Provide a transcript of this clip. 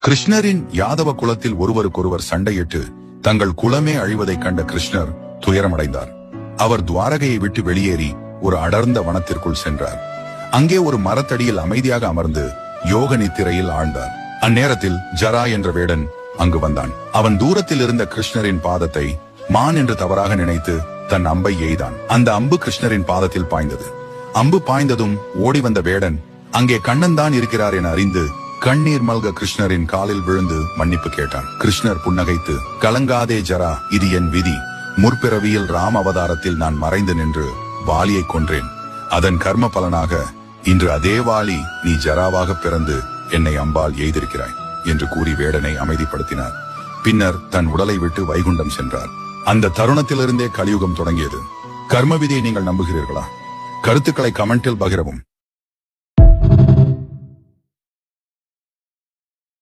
கிருஷ்ணரின் யாதவ குலத்தில் ஒருவருக்கொருவர் சண்டையிட்டு தங்கள் குலமே அழிவதைக் கண்ட கிருஷ்ணர் துயரமடைந்தார். அவர் துவாரகையை விட்டு வெளியேறி ஒரு அடர்ந்த வனத்திற்குள் சென்றார். அங்கே ஒரு மரத்தடியில் அமைதியாக அமர்ந்து யோக நித்திரையில் ஆழ்ந்தார். அந்நேரத்தில் ஜரா என்ற வேடன் அங்கு வந்தான். அவன் தூரத்தில் இருந்த கிருஷ்ணரின் பாதத்தை மான் என்று தவறாக நினைத்து தன் அம்பை எய்தான். அந்த அம்பு கிருஷ்ணரின் பாதத்தில் பாய்ந்தது. அம்பு பாய்ந்ததும் ஓடி வந்த வேடன் அங்கே கண்ணன் தான் இருக்கிறார் என அறிந்து கண்ணீர் மல்க கிருஷ்ணரின் காலில் விழுந்து மன்னிப்பு கேட்டான். கிருஷ்ணர் புன்னகைத்து, கலங்காதே ஜரா, இது என் விதி. முற்பிறவியில் ராம அவதாரத்தில் நான் மறைந்து நின்று வாலியை கொன்றேன். அதன் கர்ம பலனாக இன்று அதே வாலி நீ ஜராவாக பிறந்து என்னை அம்பால் எய்திருக்கிறாய் என்று கூறி வேடனை அமைதிப்படுத்தினார். பின்னர் தன் உடலை விட்டு வைகுண்டம் சென்றார். அந்த தருணத்திலிருந்தே கலியுகம் தொடங்கியது. கர்ம விதியை நீங்கள் நம்புகிறீர்களா? கருத்துக்களை கமெண்டில் பகிரவும்.